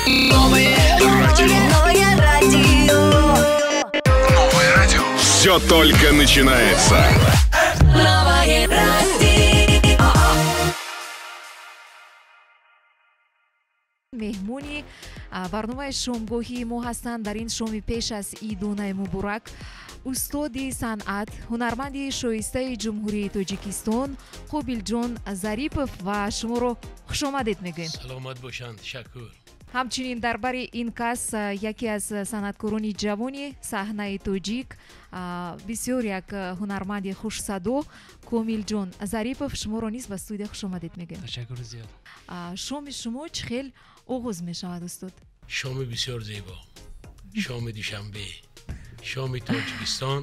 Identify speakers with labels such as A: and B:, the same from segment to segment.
A: Новое радио.
B: Все только начинается.
A: Новое радио.
C: Меҳмони барномаи шомгоҳии мо ҳастанд. Дар ин шоми пеш аз идунаи муборак устоди санъат, ҳунарманди шоистаи ҷумҳурии Тоҷикистон Қобилҷон Зарипов ва шуморо хушомадед мегӯем.
D: саломат бошанд. Ташаккур.
C: ҳамчунин дар бари ин кас яке аз санъаткорони ҷавони саҳнаи тоҷик, бисёр як ҳунарманди хушсадо Комилчон Зарипов, шуморо низ ба студия хушомадед мегӯем.
D: Ташаккур зиёд.
C: шоми шумо чӣ хел оғоз мешавад устод?
D: шоми бисёр зебо, шоми душанбе, шоми Тоҷикистон.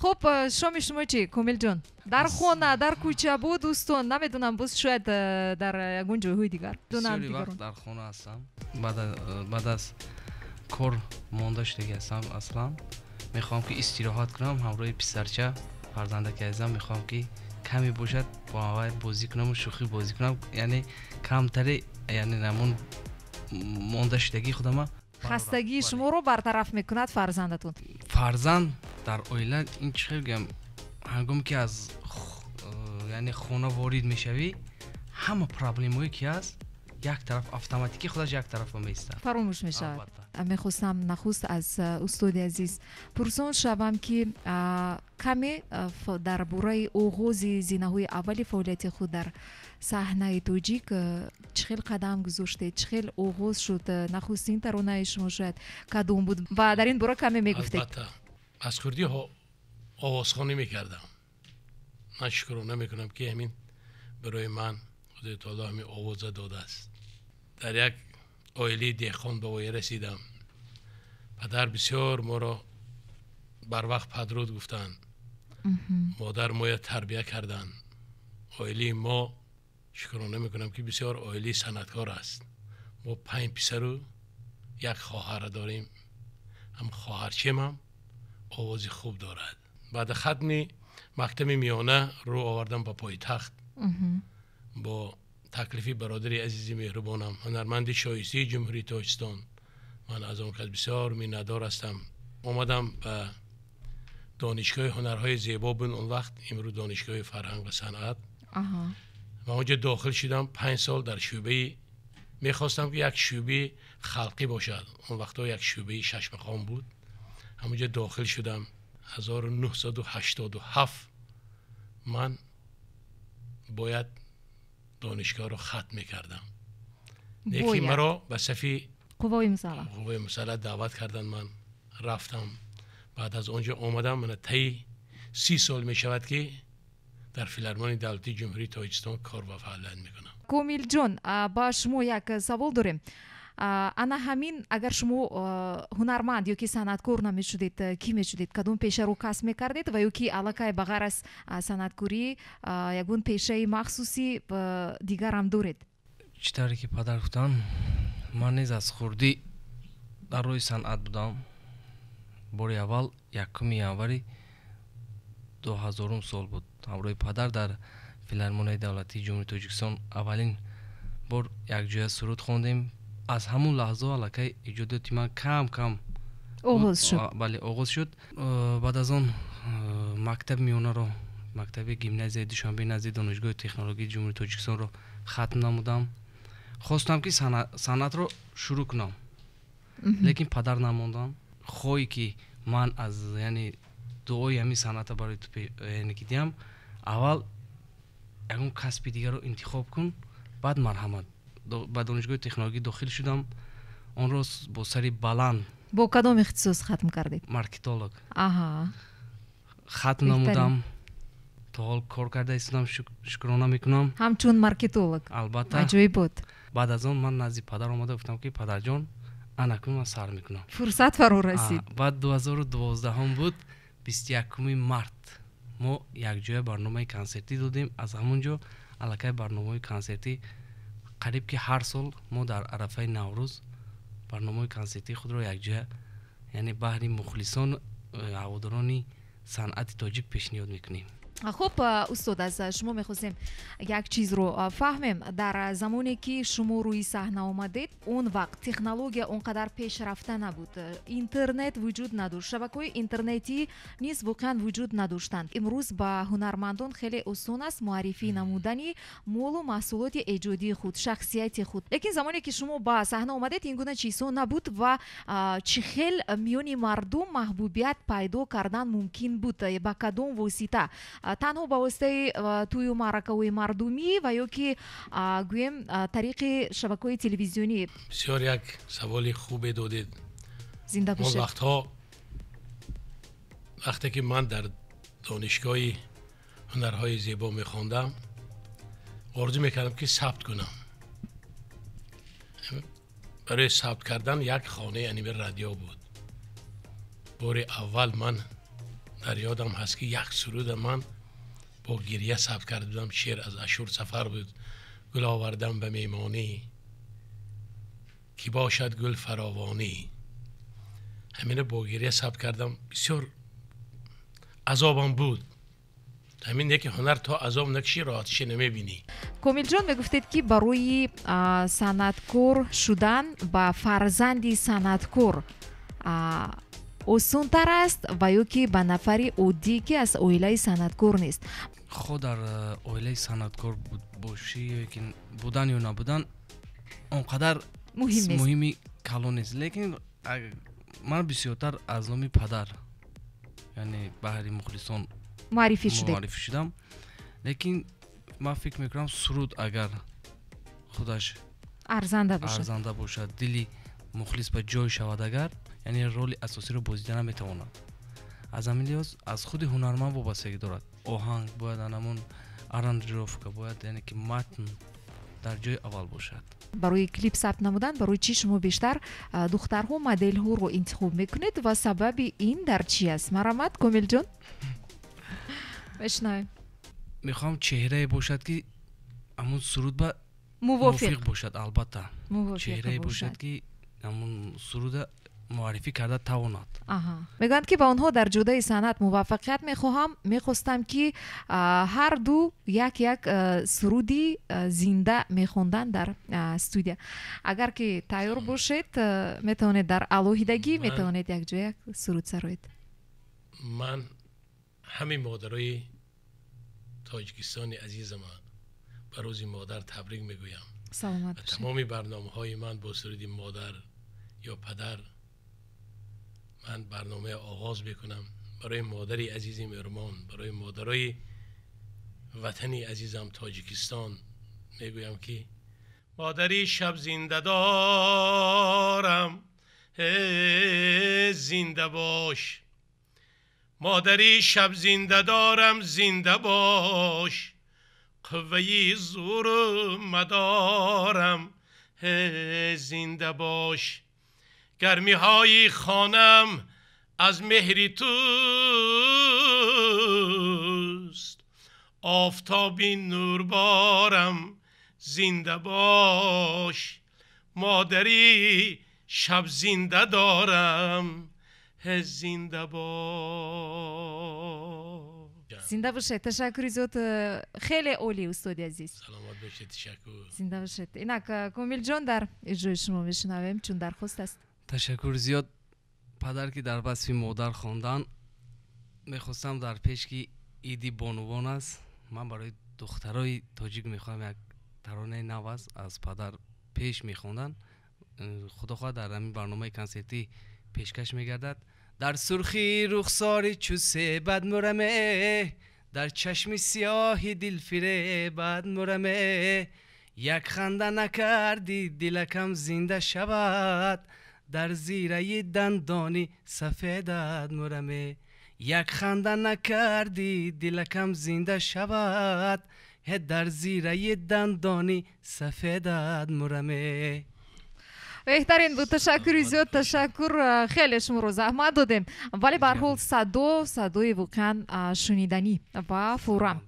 C: хуб, шоми шумо чӣ Комилчон? Дар хона, дар кӯча буд устон? Намедонам, боз шояд дар ягон ҷойҳои дигар.
E: бисёри вақт дар хона ҳастам. баъд аз кор монда шудагӣ ҳастам. аслан мехоҳам ки истироҳат кунам, ҳамроҳи писарча фарзандаки азизам мехоҳам ки каме бошад бо вай бозӣ кунам, шӯхӣ бозӣ кунам, яъне камтаре, яъне намон монда шудагии худама.
C: хастагии шуморо бартараф мекунад фарзандатон?
E: фарзанд дар оила ин чӣ хел гӯям, ҳангоме ки аз яъне хона ворид мешавӣ, ҳама проблемое ки ҳаст як тараф автоматики худаш як тарафа меистад,
C: фаромӯш мешавад. мехостам нахуст аз устоди азиз пурсон шавам ки каме дар бораи оғози зинаҳои аввали фаъолияти худ дар саҳнаи тоҷик чӣ хел қадам гузоштед, чӣ хел оғоз шуд, нахустин таронаи шумо шояд кадом буд ва дар ин бора каме мегуфтед?
D: албатта аз курдӣ овозхонӣ мекардам. ман шукрона мекунам ки ҳамин барои ман худаи таоло ҳамин овоза додааст. дар як оилаи деҳқон ба воя расидам. падар бисёр моро барвақт падруд гуфтанд, модар моя тарбия карданд. оилаи мо шукрона мекунам ки бисёр оилаи санъаткор аст. мо 5 писару як хоҳара дорем. ҳам хоҳарчемам овози хуб дорад. баъд хатми мактаби миёна рӯ овардам ба пойтахт бо таклифи бародари азизи меҳрубонам, ҳунарманди шоистаи ҷумҳурии Тоҷикистон. ман аз он кас бисёр миннатдор ҳастам. омадам ба донишгоҳи ҳунарҳои зебо буд он вақт, имрӯз донишгоҳи фарҳанг ва санъат. ва онҷо дохил шудам. 5 сол дар шӯъбаи мехостам ки як шӯъбаи халқӣ бошад. он вақтҳо як шӯъбаи шашмақом буд. ҳамонҷо дохил шудам. 1987 ман бояд донишгоҳро хатм мекардам. лекин маро ба сафи
C: қувваи
D: мусаллаҳ даъват карданд. ман рафтам. баъд аз онҷо омадам. мана таи 30 сол мешавад ки дар филармонии давлатии ҷумҳурии Тоҷикистон кор ва фаъолият мекунам.
C: Комилчон, ба шумо як савол дорем. ана ҳамин агар шумо ҳунарманд ё ки санъаткор намешудед, кӣ мешудед? кадом пешаро касб мекардед ва ё ки аллакай ба ғайр аз санъаткорӣ ягон пешаи махсуси дигарам доред?
E: чӣ тавре ки падар гуфтанд, ман низ аз хурдӣ дар роҳи санъат будам. бори аввал 1 январи 2000 сол буд. ҳамроҳи падар дар филармонияи давлатии ҷумҳурии Тоҷикистон аввалин бор якҷоя суруд хондем. аз ҳамон лаҳзо аллакай иҷодиёти ман кам
C: оғоз шуд.
E: бале, оғоз шуд. баъд аз он мактаби миёнаро, мактаби гимназияи душанбе назди донишгоҳи технологии ҷумҳурии Тоҷикистонро хатм намудам. хостам ки санъатро шурӯъ кунам, лекин падар намондам. хоҳӣ ки ман аз яъне дуои ҳамин санъата барои ту яъне ки диҳам, аввал ягон касби дигарро интихоб кун, баъд марҳамат. ба донишгоҳи технологӣ дохил шудам. онро бо сари баланд.
C: бо кадом ихтисос хатм кардед?
E: маркетолог.
C: хатм
E: намудам. то ҳол кор карда истодам, шукрона мекунам.
C: ҳамчун маркетолог?
E: албатта.
C: аҷоиб буд.
E: баъд аз он ман назди падар омада гуфтам ки падарҷон, анакун ман сар мекунам.
C: фурсат фаро расид.
E: баъд 2012 буд, 21 март мо якҷоя барномаи консертӣ додем. аз ҳамон ҷо аллакай барномаи консертӣ қариб ки ҳар сол мо дар арафаи наврӯз барномаи консертии худро якҷоя, яъне баҳри мухлисон ҳаводорони санъати тоҷик пешниҳод мекунем.
C: خب استاد از شما میخواستیم یک چیز رو فهمیم. در زمانی که شما روی صحنه آمدید اون وقت تکنولوژی اونقدر پیشرفته نبود، اینترنت وجود نداشت، شبکه‌های اینترنتی نیز واقعا وجود نداشتند. امروز با هنرمندان خیلی آسان است معرفی نمودنی مول و محصولات ایجادی خود، شخصیت خود. لیکن زمانی که شما با صحنه آمدید این گونه چیزا نبود و چه خیلی میون مردم محبوبیت پیدا کردن ممکن بود با کدام واسطه؟ تنها با واسطه توی معرکه‌های مردمی و یا که گویم طریق شبکه‌های تلویزیونی؟
D: بسیار یک سوال خوب دادید.
C: زنده باشید.
D: وقتی که من در دانشگاه هنرهای زیبا میخواندم آرزو میکردم که ثبت کنم. برای ثبت کردن یک خانه انیمه رادیو بود. بار اول من در یادم هست که یک سرود من با گریه ثبت کرده بودم. شعر از اشور سفر بود. گل آوردم به مهمانی کی باشد گل فراوانی. همینه با گریه ثبت کردم. بسیار عذابم بود. همین که هنر تا عذاب نکشی راحتش نمیبینی.
C: کومiljon میگفتید که برای صنعتکار شدن با فرزندی صنعتکار آسان تر است و یا که به نفری عادی که از عائله صنعتکار نیست؟
E: خود در عائله صنعتکار باشی یا که بودن یا نبودن اونقدر مهمی کلان نیست. لیکن من بسیارتر از نام پدر یعنی بحری مخلصان معرفی شدم. لیکن من فکر میکنم سرود اگر خودش ارزنده باشد دلی مخلص به جای شود اگر یعنی رول اساسی رو بازی نمیتواند. از همین لحاظ از خود هنرمند وابستگی دارد. آهنگ باید همون آرانجировка باید یعنی که متن در جای اول باشد.
C: برای کلیپ ثبت نمودن برای چی شما بیشتر دخترها مدل ها رو انتخاب میکنید و سبب این در چی است؟ مرحمت کومiljon بشنویم.
E: میخوام چهره باشد که همون سرود با موافق باشد. البته چهره باشد که همون سرود معرفی کرده تواند.
C: میگن که با آنها در جدای صنعت موفقیت میخواستم که هر دو یک سرودی زنده میخوندن در استودیو. اگر که تیار باشید میتونید در الوهیدگی میتونید یک جای سرود سرایید.
D: من همین مادرای تاجیکستانی عزیزم به روز مادر تبریک میگویم.
C: سلامت باشید.
D: تمامی برنامه‌های من با سرود مادر یا پدر من برنامه آغاز بکنم. برای مادری عزیزم ارمان، برای مادرای وطنی عزیزم تاجیکستان میگویم که مادری شب زنده دارم زنده باش. مادری شب زنده دارم زنده باش. قوه زور مدارم زنده باش. گرمی های خانم از مهری توست. آفتابی نوربارم زنده باش. مادری شب زنده دارم زنده باش.
C: زنده باشید. تشکر زیاد. خیلی عالی استاد عزیز.
D: سلامت باشید. تشکر.
C: زنده باشید. اینک کومiljon در اجرای شما میشنویم چون درخواست است.
E: تشکر زیاد. پدر که در وصف مادر خواندن میخواستم در پیش که ایدی بانوان است. من برای دخترای تاجیک میخوام یک ترانه نو است از پدر پیش میخوندن. خداخواه در همین برنامه کنسرتی پیشکش میگردد. در سرخی رخساری چوسه بد مرمه، در چشمی سیاهی دل فیره بد مرمه. یک خنده نکردی دلکم زنده شود، در زیره دندانی سفیدت مرمه. یک خنده نکردی دلکم زنده شود، در زیره دندانی سفیدت مرمه.
C: بهترین بود. تشکر زیاد. تشکر. خیلی شما رو زحمت دادیم ولی به هر حال صدای واقعا شنیدنی و فورا.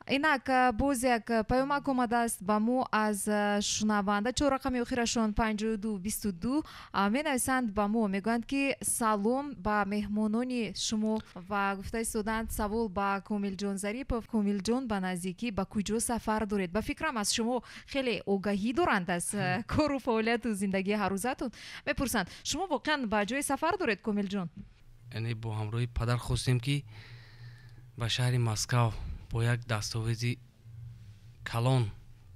C: инак боз як паёмак омадааст ба мо аз шунаванда. чор рақами охирашон 5222 менависанд ба мо, мегӯянд ки салом ба меҳмонони шумо ва гуфта истоданд савол ба Комилҷон Зарипов. Комилҷон ба наздикӣ ба куҷо сафар доред? Ба фикрам аз шумо хеле огаҳӣ доранд аз кору фаъолияту зиндагии ҳаррӯзатон. мепурсанд шумо воқеан ба ҷое сафар доред Комилҷон?
E: яъне бо ҳамроҳи падар хостем ки ба шаҳри Москав бо як дастовези калон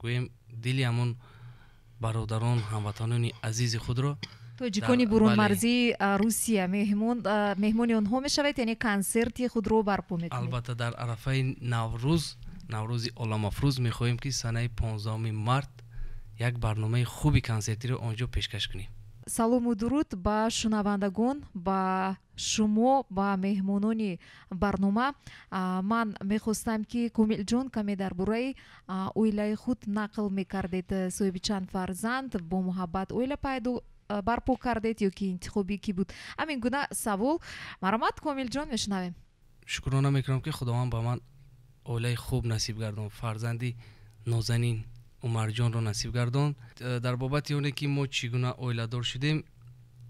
E: гӯем дили ҳамон бародарон ҳамватанони азизи худро
C: тоҷикони бурунмарзии Русия меҳмони онҳо мешавед, яъне консерти худро барпо мекунед?
E: албатта дар арафаи наврӯзи оламафрӯз мехоҳем ки санаи 15 март як барномаи хуби консертиро онҷо пешкаш кунем.
C: салому дуруд ба шунавандагон, ба шумо, ба меҳмонони барнома. ман мехостам ки Комилҷон каме дар бораи оилаи худ нақл мекардед. соҳиби чанд фарзанд, бо муҳаббат оила барпо кардед ё ки интихоби кӣ буд? ҳамин гуна савол. маромад Комилҷон, мешунавем.
E: шукрона мекунам ки худованд ба ман оилаи хуб насиб гардон, фарзанди нозанин умарҷонро насиб гардон. дар бобати оне ки мо чӣ гуна оиладор шудем,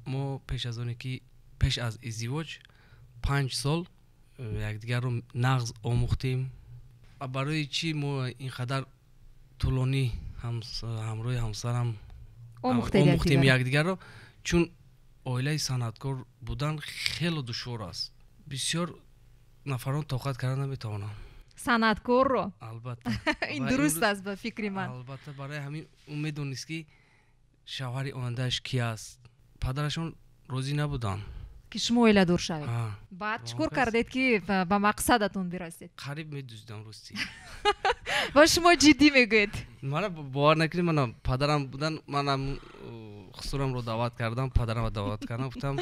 E: мо пеш аз издивоҷ 5 сол якдигарро нағз омӯхтем. барои чӣ мо инқадар тӯлонӣ ҳамроҳи ҳамсарам омӯхтем якдигарро? чун оилаи санъаткор будан хеле душвор аст. бисёр нафарон тоқат карда наметавонанд санъаткорро. албатта
C: ин дуруст аст ба фикри ман.
E: албатта барои ҳамин ӯ медонист ки шавҳари ояндааш кӣ аст. падарашон розӣ набуданд
C: ки шумо оиладор шавед. баъд чӣ кор кардед ки ба мақсадатон бирасед?
E: қариб медуздидам рости.
C: ва шумо ҷиддӣ мегӯед?
E: мана бовар накунед, мана падарам будан, манам хусурамро даъват кардам, падарамро даъват кардам, гуфтам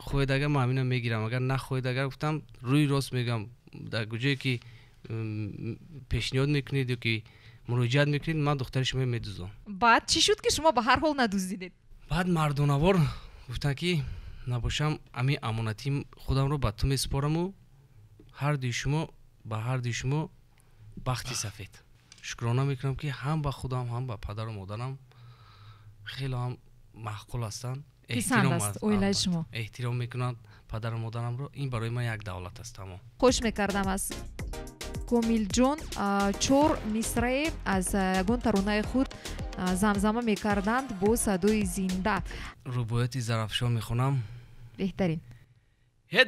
E: хоҳед агар ман ҳамина мегирам, агар нахоҳед агар, гуфтам рӯи рост мегам, дар куҷое ки пешниҳод мекунед ё ки муроҷиат мекунед, ман духтари шумо медуздам. баъд
C: чӣ шуд ки шумо ба ҳар ҳол надуздидед?
E: баъд мардонавор гуфтанд ки набошам ҳамин амонати худамро ба ту месупораму ҳардуи шумо ба ҳардуи шумо бахти сафед. шукрона мекунам ки ҳам ба худам ҳам ба падару модарам хеле ҳам маҳқул ҳастанд.
C: оилаи шумо
E: эҳтиром мекунанд падару модарамро. ин барои ман як давлат аст. тамом
C: хуш мекардам аз Комилҷон 4 мисрае аз ягон таронаи худ замзама мекарданд бо садои зинда.
E: рубояти зарафшон мехонам.
C: беҳтарин.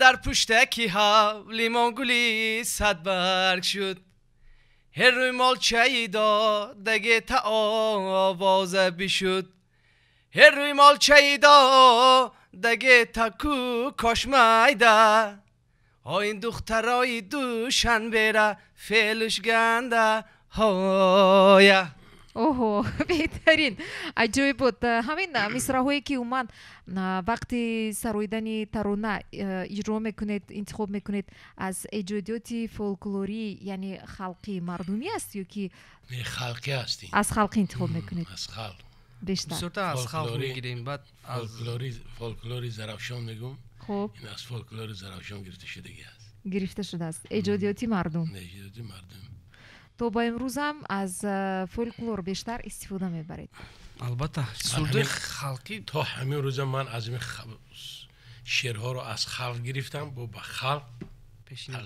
E: дар пуштаки ҳавлимон гули садбарг шуд, рӯй молчаи додаге та овоза бишуд, рӯй молчаи додаге та ку кошмайда, ин духтарои душанбера фелушганда ҳоя.
C: оҳо, беҳтарин, аҷоиб буд. ҳамин мисраҳое ки уман вақти сароидани тарона иҷро мекунед, интихоб мекунед, аз эҷодиёти фолклорӣ, яъне халқи мардумӣ аст ё ки
D: халқӣ ҳастин?
C: аз халқи интихоб мекунед?
D: аз халқ
C: бештар
E: аз халқ мегирем. баъд
D: фолклори зарафшон мегум.
C: хуб,
D: ин аз фолклори зарафшон гирифта шудагӣ аст.
C: гирифта шудааст эҷодиёти мардум.
D: эҷодиёти мардум.
C: то ба имрӯзам аз фолклор бештар истифода мебаред?
E: албатта сурдои халқӣ.
D: то ҳамин рӯза ман аз ин шеърҳоро аз халқ гирифтам, бо ба халқ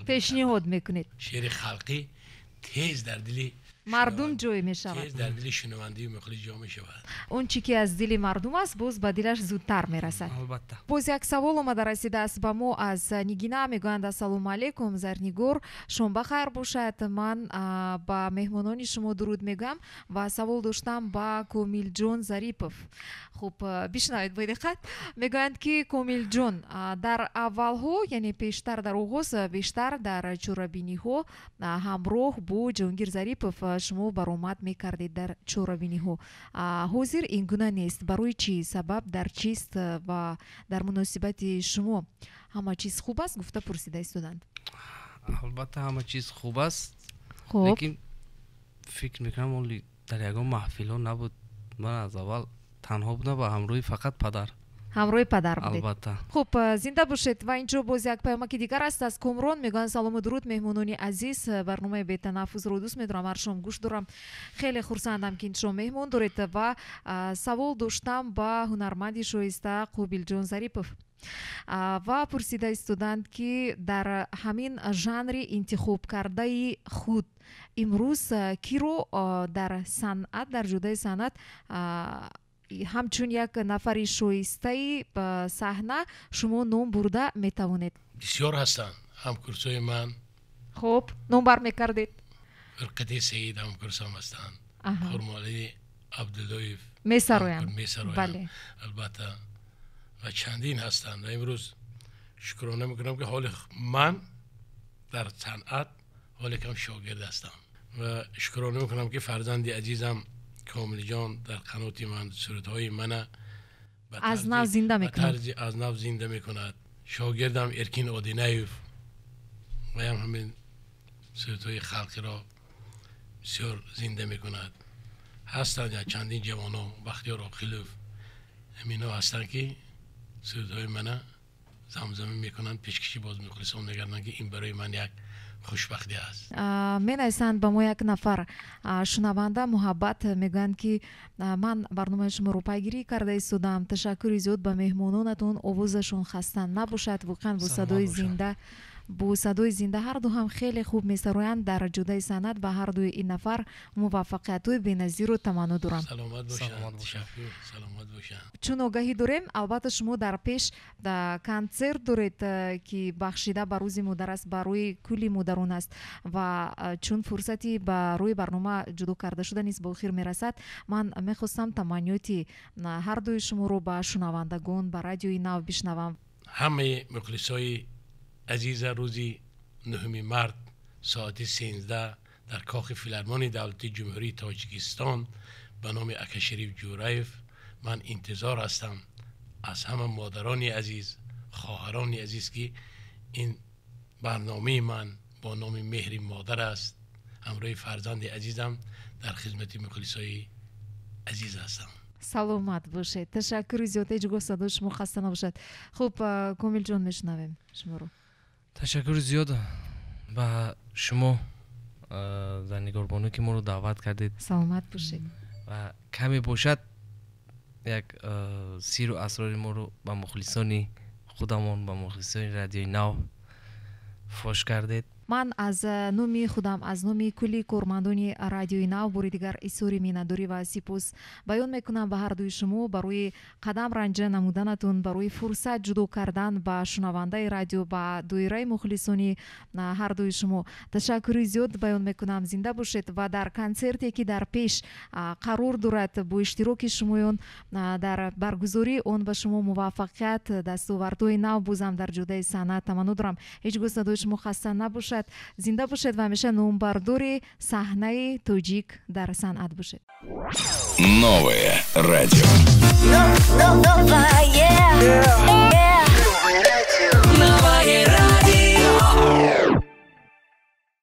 C: пешниҳод мекунед.
D: шеъри халқӣ тез дар дили
C: мардум ҷой мешавад,
D: тез дар дили шунавандии мухлис ҷо мешавад.
C: он чӣ ки аз дили мардум аст боз ба дилаш зудтар мерасад.
E: албатта.
C: боз як савол омада расидааст ба мо аз нигина. мегӯянд ассалому алайкум зарнигор, шомбахайр бошад. ман ба меҳмонони шумо дуруд мегӯям ва савол доштам ба Комилҷон Зарипов. хуб, бишнавед бо диққат. мегӯянд ки Комилҷон дар аввалҳо, яъне пештар дар оғоз, бештар дар чорабиниҳо ҳамроҳ бо Ҷонгир Зарипов шумо баромад мекардед дар чорабиниҳо. ҳозир ин гуна нест. барои чӣ сабаб дар чист ва дар муносибати шумо ҳама чиз хуб аст? гуфта пурсида истоданд.
E: албатта ҳама чиз хуб аст,
C: хуб,
E: лекин фикр мекунам оли дар ягон маҳфилҳо набуд. ман аз аввал танҳо будам ва ҳамроҳи фақат падар.
C: ҳамроҳи падар будед.
E: албатта.
C: хуб, зинда бошед. ва инҷо боз як паёмаки дигар аст аз Комрон. мегӯянд салому дуруд меҳмонони азиз, барномаи бетанаффусро дӯст медорам, ҳар шом гӯш дорам. хеле хурсандам ки иншо меҳмон доред ва савол доштам ба ҳунарманди шоиста Қобилҷон Зарипов ва пурсида истоданд ки дар ҳамин жанри интихоб кардаи худ имрӯз киро дар санъат, дар ҷудои санъат ҳамчун як нафари шоистаи саҳна шумо ном бурда метавонед?
D: бисёр ҳастанд ҳамкурсои ман.
C: хуб, ном бар мекардед?
D: фирқати саид ҳамкурсам ҳастанд. хурмолии абдуллоев
C: месароям.
D: бале, албатта, ва чандин ҳастанд. ва имрӯз шукрона мекунам ки ҳоли ман дар санъат ҳоле кам шогирд ҳастам ва шукрона мекунам ки фарзанди азизам Комилчон дар қаноти ман суратҳои мана
C: аз нав зинда мекунад.
D: аз нав зинда мекунад. шогирдам Эркин Одинаев ва ҳамин суратҳои халқиро бисёр зинда мекунад. ҳастанд як чандин ҷавоно, Бахтиёр Оқилов, ҳамино ҳастанд ки суратҳои мана замзамин мекунанд, пешкиши боз мухлисон мегарданд ки ин барои ман як хушбахтӣ аст.
C: менависанд ба мо як нафар шунаванда муҳаббат, мегӯянд ки ман барномаи шуморо пайгирӣ карда истодам. ташаккури зиёд ба меҳмононатон. овозашон хаста набошад. воқеан бо садои зинда, бо садои зинда ҳарду ҳам хеле хуб месароянд. дар ҷудаи санъат ба ҳардуи ин нафар муваффақиятҳои беназиру таманнӯ дорам.
D: саломат бошанд.
C: чун огаҳӣ дорем, албатта шумо дар пеш консерт доред ки бахшида ба рӯзи модар аст, ба рӯи кулли модарон аст ва чун фурсати ба рӯи барнома ҷудо карда шуда низ ба охир мерасад, ман мехостам таманниёти ҳардуи шуморо ба шунавандагон ба Радиои Нав бишнавам.
D: ҳамаи мухлисои азиза рӯзи 9 март соати 13 дар кохи филармони давлатии ҷумҳурии Тоҷикистон ба номи Акашариф Ҷураев ман интизор ҳастам аз ҳама модарони азиз, хоҳарони азиз ки ин барномаи ман бо номи меҳри модар аст. ҳамроҳи фарзанди азизам дар хизмати мухлисои азиз ҳастам.
C: саломат бошед. ташаккури зиёд. ҳеҷ гоҳ садои шумо хаста набошад. хуб, Комилчон, мешунавем шуморо.
E: ташаккури зиёд ба шумо за нигорбонӣ ки моро даъват кардед.
C: саломат бошед.
E: ва каме бошад як сиру асрори моро ба мухлисони худамон, ба мухлисони Радиои Нав фош кардед.
C: ман аз номи худам, аз номи кулли кормандони Радиои Нав бори дигар изҳори миннатдорӣ ва сипос баён мекунам ба ҳардуи шумо барои қадам ранҷа намуданатон, барои фурсат ҷудо кардан ба шунавандаи радио, ба доираи мухлисони ҳардуи шумо. ташаккури зиёд баён мекунам. зинда бошед ва дар консерте ки дар пеш қарор дорад бо иштироки шумоён дар баргузории он ба шумо муваффақият, дастовардҳои нав бозам дар ҷудаи санъат таманнӯ дорам. ҳеҷ гоҳ садои шумо хаста набошад. зинда бошед ва ҳамеша номбардори саҳнаи тоҷик дар санъат бошед.
B: Новое радио.
A: Новое